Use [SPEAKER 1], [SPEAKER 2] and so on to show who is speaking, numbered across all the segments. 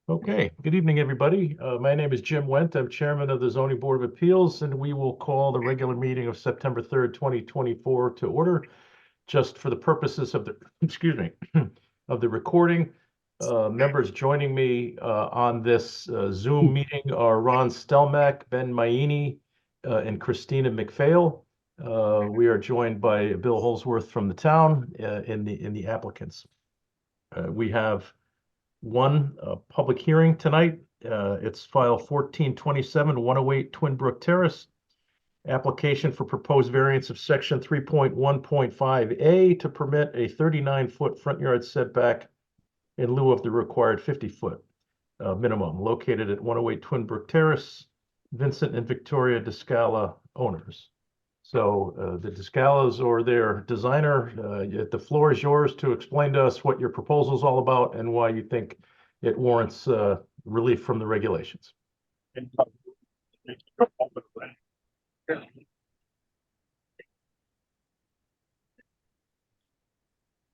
[SPEAKER 1] Okay, good evening, everybody. My name is Jim Went. I'm Chairman of the Zoning Board of Appeals, and we will call the regular meeting of September 3rd, 2024 to order. Just for the purposes of the, excuse me, of the recording, members joining me on this Zoom meeting are Ron Stelmack, Ben Maini, and Christina McPhail. We are joined by Bill Holsworth from the town in the applicants. We have one public hearing tonight. It's file 1427 108 Twin Brook Terrace. Application for proposed variance of section 3.1.5A to permit a 39-foot front yard setback in lieu of the required 50-foot minimum, located at 108 Twin Brook Terrace, Vincent and Victoria Descala owners. So the Descalas or their designer, the floor is yours to explain to us what your proposal is all about and why you think it warrants relief from the regulations.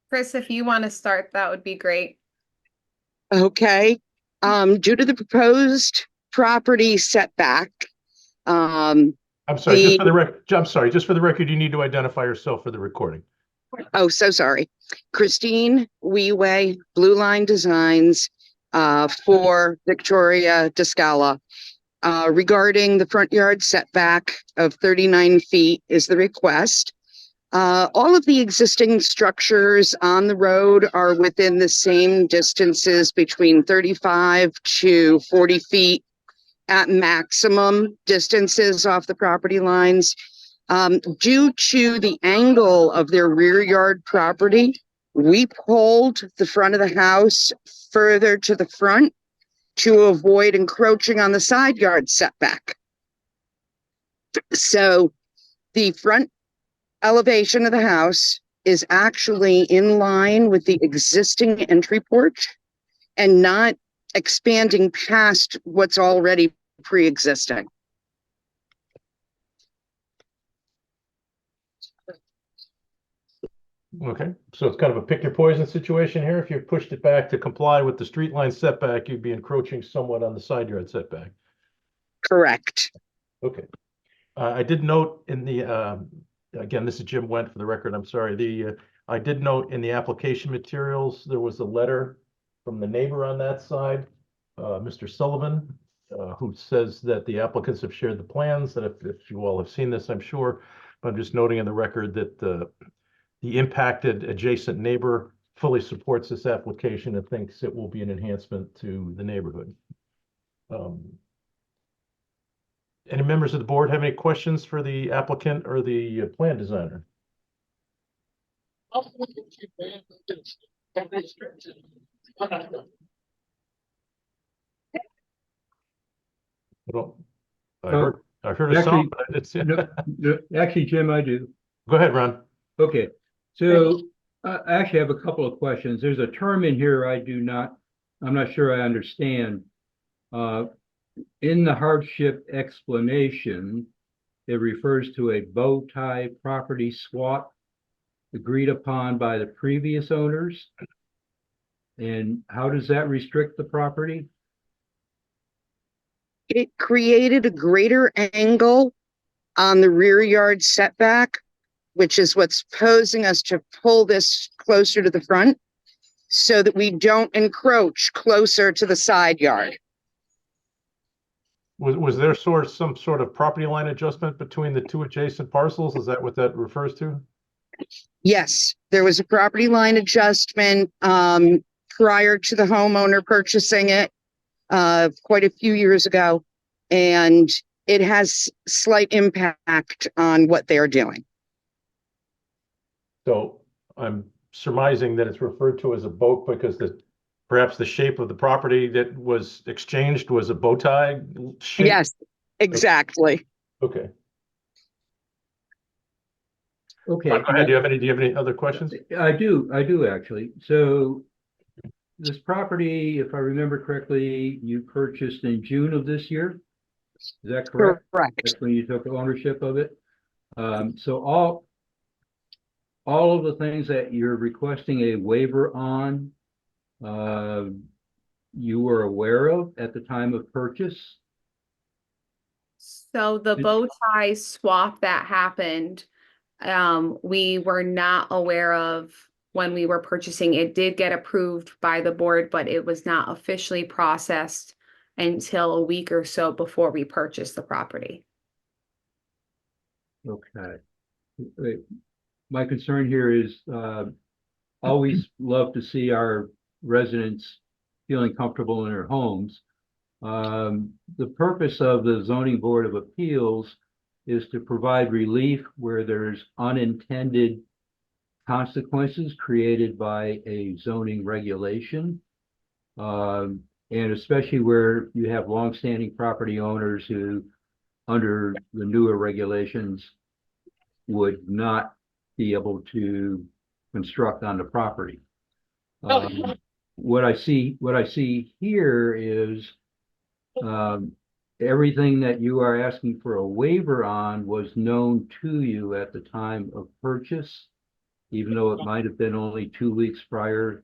[SPEAKER 2] Chris, if you want to start, that would be great.
[SPEAKER 3] Okay. Due to the proposed property setback,
[SPEAKER 1] I'm sorry, just for the record. I'm sorry, just for the record, you need to identify yourself for the recording.
[SPEAKER 3] Oh, so sorry. Christine Weeway, Blue Line Designs, for Victoria Descala. Regarding the front yard setback of 39 feet is the request. All of the existing structures on the road are within the same distances between 35 to 40 feet at maximum distances off the property lines. Due to the angle of their rear yard property, we pulled the front of the house further to the front to avoid encroaching on the side yard setback. So the front elevation of the house is actually in line with the existing entry porch and not expanding past what's already pre-existing.
[SPEAKER 1] Okay, so it's kind of a pick your poison situation here. If you pushed it back to comply with the street line setback, you'd be encroaching somewhat on the side yard setback.
[SPEAKER 3] Correct.
[SPEAKER 1] Okay. I did note in the, again, this is Jim Went for the record, I'm sorry. I did note in the application materials, there was a letter from the neighbor on that side, Mr. Sullivan, who says that the applicants have shared the plans, and if you all have seen this, I'm sure, but I'm just noting in the record that the impacted adjacent neighbor fully supports this application and thinks it will be an enhancement to the neighborhood. Any members of the board have any questions for the applicant or the plan designer? I heard a sound, but it's
[SPEAKER 4] actually, Jim, I do.
[SPEAKER 1] Go ahead, Ron.
[SPEAKER 4] Okay, so I actually have a couple of questions. There's a term in here I'm not sure I understand. In the hardship explanation, it refers to a bow tie property swap agreed upon by the previous owners. And how does that restrict the property?
[SPEAKER 3] It created a greater angle on the rear yard setback, which is what's posing us to pull this closer to the front so that we don't encroach closer to the side yard.
[SPEAKER 1] Was there some sort of property line adjustment between the two adjacent parcels? Is that what that refers to?
[SPEAKER 3] Yes, there was a property line adjustment prior to the homeowner purchasing it quite a few years ago, and it has slight impact on what they're doing.
[SPEAKER 1] So I'm surmising that it's referred to as a boat because perhaps the shape of the property that was exchanged was a bow tie shape?
[SPEAKER 3] Yes, exactly.
[SPEAKER 1] Okay.
[SPEAKER 4] Okay.
[SPEAKER 1] Go ahead. Do you have any other questions?
[SPEAKER 4] I do actually. So this property, if I remember correctly, you purchased in June of this year. Is that correct?
[SPEAKER 3] Correct.
[SPEAKER 4] That's when you took ownership of it. So all of the things that you're requesting a waiver on, you were aware of at the time of purchase?
[SPEAKER 2] So the bow tie swap that happened, we were not aware of when we were purchasing. It did get approved by the board, but it was not officially processed until a week or so before we purchased the property.
[SPEAKER 4] Okay. My concern here is, always love to see our residents feeling comfortable in their homes. The purpose of the Zoning Board of Appeals is to provide relief where there's unintended consequences created by a zoning regulation. And especially where you have longstanding property owners who, under the newer regulations, would not be able to construct on the property. What I see here is everything that you are asking for a waiver on was known to you at the time of purchase, even though it might have been only 2 weeks prior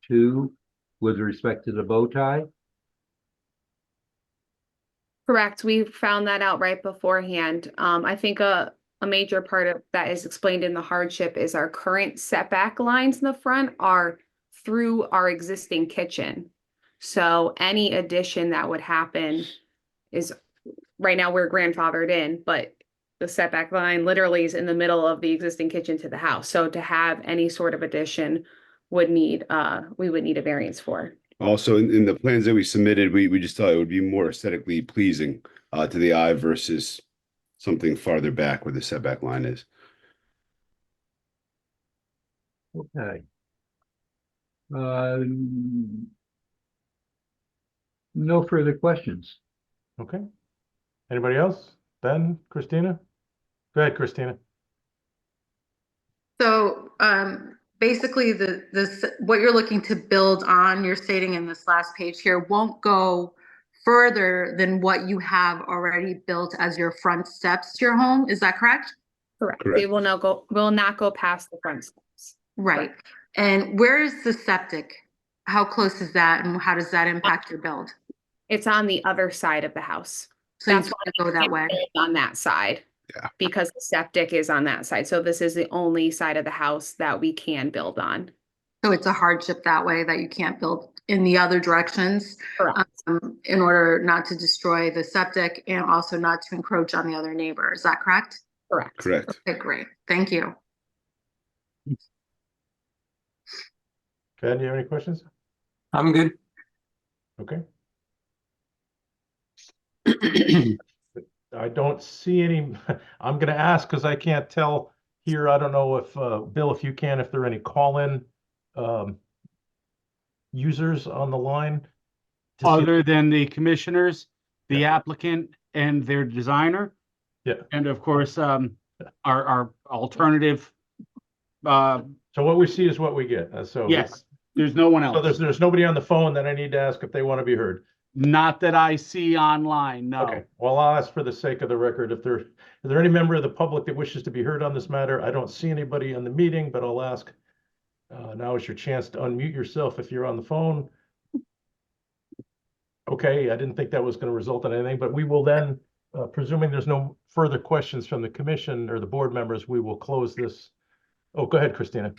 [SPEAKER 4] to, with respect to the bow tie.
[SPEAKER 2] Correct. We found that out right beforehand. I think a major part of that is explained in the hardship is our current setback lines in the front are through our existing kitchen. So any addition that would happen is, right now we're grandfathered in, but the setback line literally is in the middle of the existing kitchen to the house. So to have any sort of addition would need, we would need a variance for.
[SPEAKER 5] Also, in the plans that we submitted, we just thought it would be more aesthetically pleasing to the eye versus something farther back where the setback line is.
[SPEAKER 4] Okay. No further questions.
[SPEAKER 1] Okay. Anybody else? Ben, Christina? Go ahead, Christina.
[SPEAKER 6] So basically what you're looking to build on, you're stating in this last page here, won't go further than what you have already built as your front steps to your home. Is that correct?
[SPEAKER 2] Correct.
[SPEAKER 5] Correct.
[SPEAKER 2] They will not go past the front steps.
[SPEAKER 6] Right. And where is the septic? How close is that and how does that impact your build?
[SPEAKER 2] It's on the other side of the house.
[SPEAKER 6] So you
[SPEAKER 2] That's
[SPEAKER 6] want to go that way.
[SPEAKER 2] On that side.
[SPEAKER 5] Yeah.
[SPEAKER 2] Because the septic is on that side. So this is the only side of the house that we can build on.
[SPEAKER 6] So it's a hardship that way that you can't build in the other directions.
[SPEAKER 2] Correct.
[SPEAKER 6] In order not to destroy the septic and also not to encroach on the other neighbor. Is that correct?
[SPEAKER 2] Correct.
[SPEAKER 5] Correct.
[SPEAKER 6] Okay, great. Thank you.
[SPEAKER 1] Ben, do you have any questions?
[SPEAKER 7] I'm good.
[SPEAKER 1] Okay. I don't see any. I'm going to ask because I can't tell here. I don't know if, Bill, if you can, if there are any call-in users on the line. to see-
[SPEAKER 8] Other than the commissioners, the applicant and their designer.
[SPEAKER 1] Yeah.
[SPEAKER 8] And of course, our alternative,
[SPEAKER 1] So what we see is what we get. So
[SPEAKER 8] yes, there's no one
[SPEAKER 1] So
[SPEAKER 8] else.
[SPEAKER 1] there's nobody on the phone that I need to ask if they want to be heard.
[SPEAKER 8] Not that I see online, no.
[SPEAKER 1] Okay, well, I'll ask for the sake of the record, is there any member of the public that wishes to be heard on this matter? I don't see anybody in the meeting, but I'll ask. Now is your chance to unmute yourself if you're on the phone. Okay, I didn't think that was going to result in anything, but we will then, presuming there's no further questions from the commission or the board members, we will close this. Oh, go ahead, Christina.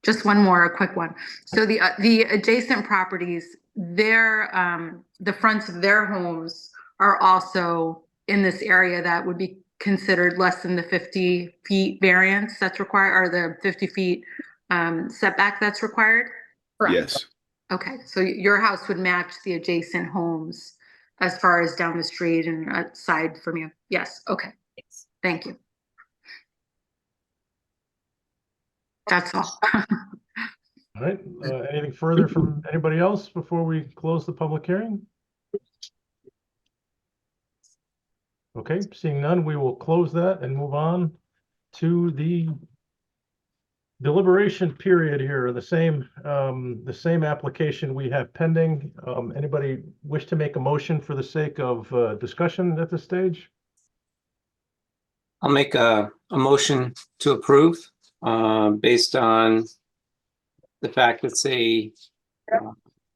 [SPEAKER 6] Just one more, a quick one. So the adjacent properties, the fronts of their homes are also in this area that would be considered less than the 50 feet variance that's required, or the 50 feet setback that's required?
[SPEAKER 2] Correct.
[SPEAKER 5] Yes.
[SPEAKER 6] Okay, so your house would match the adjacent homes as far as down the street and aside from you? Yes, okay.
[SPEAKER 2] Yes.
[SPEAKER 6] Thank you. That's all.
[SPEAKER 1] All right, anything further from anybody else before we close the public hearing? Okay, seeing none, we will close that and move on to the deliberation period here, the same application we have pending. Anybody wish to make a motion for the sake of discussion at this stage?
[SPEAKER 7] I'll make a motion to approve based on the fact it's a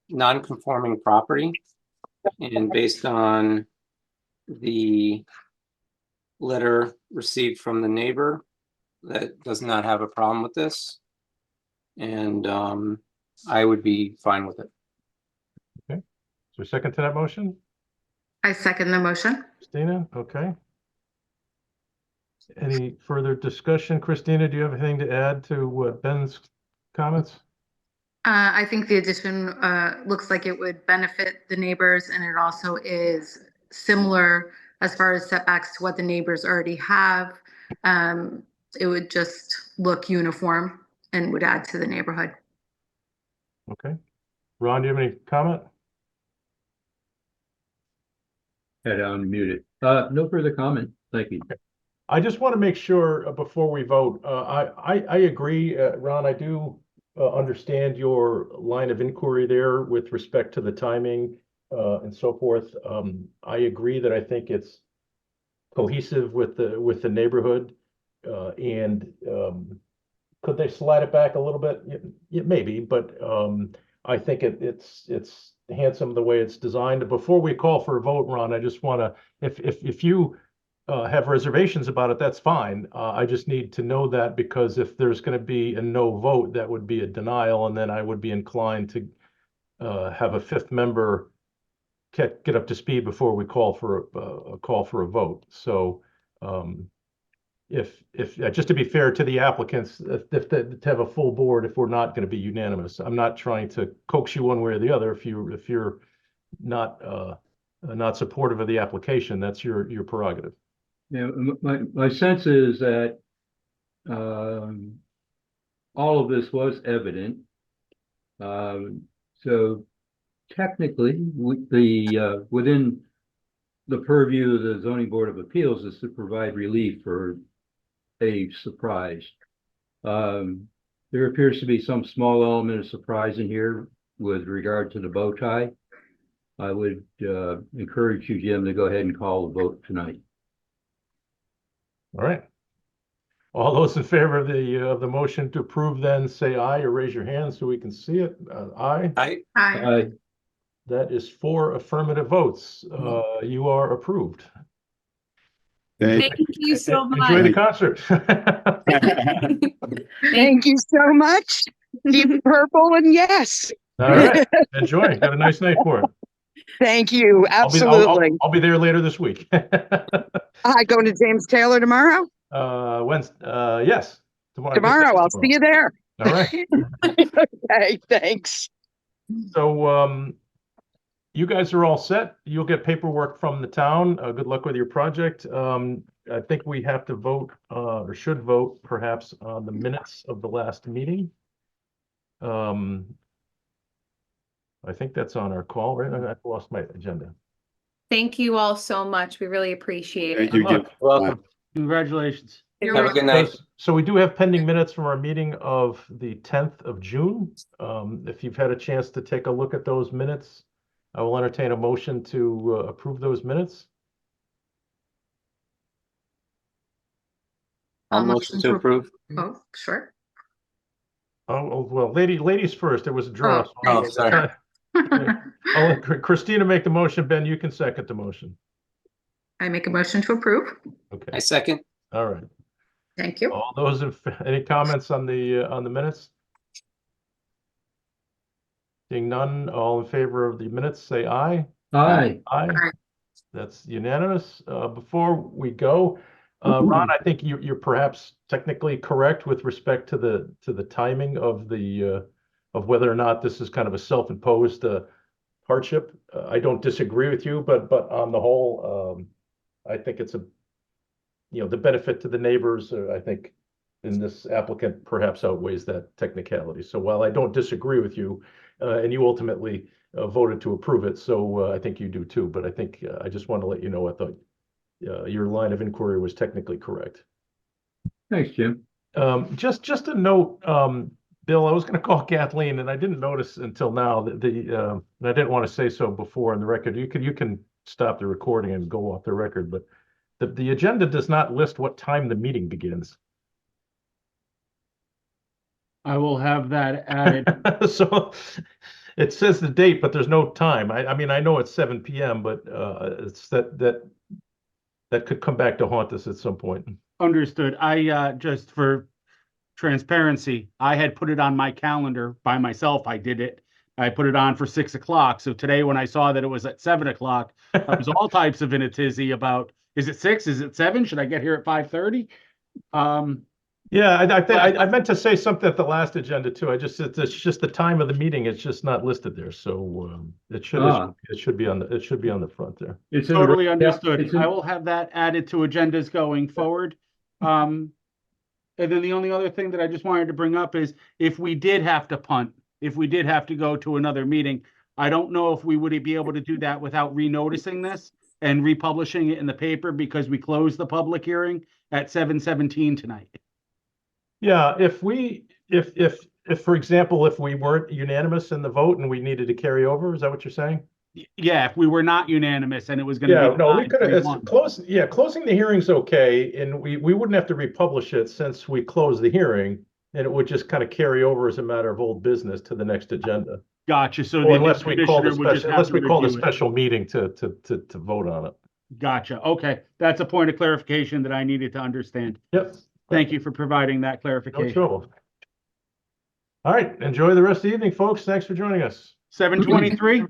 [SPEAKER 7] non-conforming property. And based on the letter received from the neighbor, that does not have a problem with this. And I would be fine with it.
[SPEAKER 1] Is there a second to that motion?
[SPEAKER 6] I second the motion.
[SPEAKER 1] Christina, okay. Any further discussion? Christina, do you have anything to add to Ben's comments?
[SPEAKER 6] I think the addition looks like it would benefit the neighbors, and it also is similar as far as setbacks to what the neighbors already have. It would just look uniform and would add to the neighborhood.
[SPEAKER 1] Okay. Ron, do you have any comment?
[SPEAKER 4] Had unmuted. No further comment. Thank you.
[SPEAKER 1] I just want to make sure before we vote, I agree, Ron, I do understand your line of inquiry there with respect to the timing and so forth. I agree that I think it's cohesive with the neighborhood and could they slide it back a little bit? Yeah, maybe, but I think it's handsome the way it's designed. Before we call for a vote, Ron, I just want to, if you have reservations about it, that's fine. I just need to know that because if there's going to be a no vote, that would be a denial, and then I would be inclined to have a fifth member get up to speed before we call for a vote. So if just to be fair to the applicants, if to have a full board, if we're not going to be unanimous, I'm not trying to coax you one way or the other. If you're not supportive of the application, that's your prerogative.
[SPEAKER 4] Yeah, my sense is that all of this was evident. So technically, within the purview of the Zoning Board of Appeals is to provide relief for a surprise. There appears to be some small element of surprise in here with regard to the bow tie. I would encourage you, Jim, to go ahead and call the vote tonight.
[SPEAKER 1] All right. All those in favor of the motion to approve, then say aye or raise your hand so we can see it. Aye.
[SPEAKER 6] Aye.
[SPEAKER 1] That is 4 affirmative votes. You are approved.
[SPEAKER 2] Thank you so
[SPEAKER 1] Enjoy the
[SPEAKER 2] much.
[SPEAKER 1] concert.
[SPEAKER 3] Thank you so much. Deep Purple and yes.
[SPEAKER 1] All right. Enjoy. Got a nice night for it.
[SPEAKER 3] Thank you. Absolutely.
[SPEAKER 1] I'll be there later this week.
[SPEAKER 3] I go to James Taylor tomorrow.
[SPEAKER 1] Wednesday. Yes.
[SPEAKER 3] Tomorrow. I'll see you there.
[SPEAKER 1] All right.
[SPEAKER 3] Okay. Thanks.
[SPEAKER 1] So you guys are all set. You'll get paperwork from the town. Good luck with your project. I think we have to vote or should vote perhaps on the minutes of the last meeting. I think that's on our call, right? I've lost my agenda.
[SPEAKER 2] Thank you all so much. We really appreciate it.
[SPEAKER 5] Thank you, Jim.
[SPEAKER 7] Welcome.
[SPEAKER 8] Congratulations.
[SPEAKER 2] You're
[SPEAKER 7] Have a good night.
[SPEAKER 1] So we do have pending minutes from our meeting of the 10th of June. If you've had a chance to take a look at those minutes, I will entertain a motion to approve those minutes.
[SPEAKER 7] I'll motion to approve.
[SPEAKER 6] Oh, sure.
[SPEAKER 1] Oh, well, ladies first. There was a draw.
[SPEAKER 6] Oh,
[SPEAKER 7] Oh, sorry.
[SPEAKER 1] I'll let Christina make the motion. Ben, you can second the motion.
[SPEAKER 6] I make a motion to approve.
[SPEAKER 1] Okay.
[SPEAKER 7] I second.
[SPEAKER 1] All right.
[SPEAKER 6] Thank you.
[SPEAKER 1] All those, any comments on the minutes? Seeing none, all in favor of the minutes, say aye.
[SPEAKER 4] Aye.
[SPEAKER 1] Aye.
[SPEAKER 6] Aye.
[SPEAKER 1] That's unanimous. Before we go, Ron, I think you're perhaps technically correct with respect to the timing of of whether or not this is kind of a self-imposed hardship. I don't disagree with you, but on the whole, I think it's the benefit to the neighbors, I think in this applicant perhaps outweighs that technicality. So while I don't disagree with you, and you ultimately voted to approve it, so I think you do too, but I think I just want to let you know I thought your line of inquiry was technically correct.
[SPEAKER 4] Thanks, Jim.
[SPEAKER 1] Just a note, Bill, I was going to call Kathleen and I didn't notice until now that and I didn't want to say so before in the record. You can stop the recording and go off the record, but the agenda does not list what time the meeting begins.
[SPEAKER 8] I will have that added.
[SPEAKER 1] So It says the date, but there's no time. I mean, I know it's 7 PM, but it's that could come back to haunt us at some point.
[SPEAKER 8] Understood. I just for transparency, I had put it on my calendar by myself. I did it. I put it on for 6 o'clock. So today when I saw that it was at 7 o'clock, I was all types of in a tizzy about, is it 6? Is it 7? Should I get here at 5:30?
[SPEAKER 1] Yeah, I meant to say something at the last agenda too. It's just the time of the meeting. It's just not listed there. So it should be on the front there.
[SPEAKER 4] It's in the-
[SPEAKER 8] Totally
[SPEAKER 4] yeah,
[SPEAKER 8] understood.
[SPEAKER 4] it's in-
[SPEAKER 8] I will have that added to agendas going forward. And then the only other thing that I just wanted to bring up is if we did have to punt, if we did have to go to another meeting, I don't know if we would be able to do that without renoticing this and republishing it in the paper because we closed the public hearing at 7:17 tonight.
[SPEAKER 1] Yeah, if for example, if we weren't unanimous in the vote and we needed to carry over, is that what you're saying?
[SPEAKER 8] Yeah, if we were not unanimous and it was going to
[SPEAKER 1] Yeah,
[SPEAKER 8] be
[SPEAKER 1] no, we could have,
[SPEAKER 8] 9-3-1.
[SPEAKER 1] closing the hearing's okay, and we wouldn't have to republish it since we closed the hearing, and it would just kind of carry over as a matter of old business to the next agenda.
[SPEAKER 8] Gotcha. So
[SPEAKER 1] Or
[SPEAKER 8] the
[SPEAKER 1] unless we call the
[SPEAKER 8] commissioner would just
[SPEAKER 1] special,
[SPEAKER 8] have
[SPEAKER 1] unless
[SPEAKER 8] to
[SPEAKER 1] we call the
[SPEAKER 8] review it.
[SPEAKER 1] special meeting to vote on it.
[SPEAKER 8] Gotcha. Okay. That's a point of clarification that I needed to understand.
[SPEAKER 1] Yep.
[SPEAKER 8] Thank you for providing that
[SPEAKER 1] No
[SPEAKER 8] clarification.
[SPEAKER 1] trouble. All right, enjoy the rest of the evening, folks. Thanks for joining us.
[SPEAKER 8] 7:23?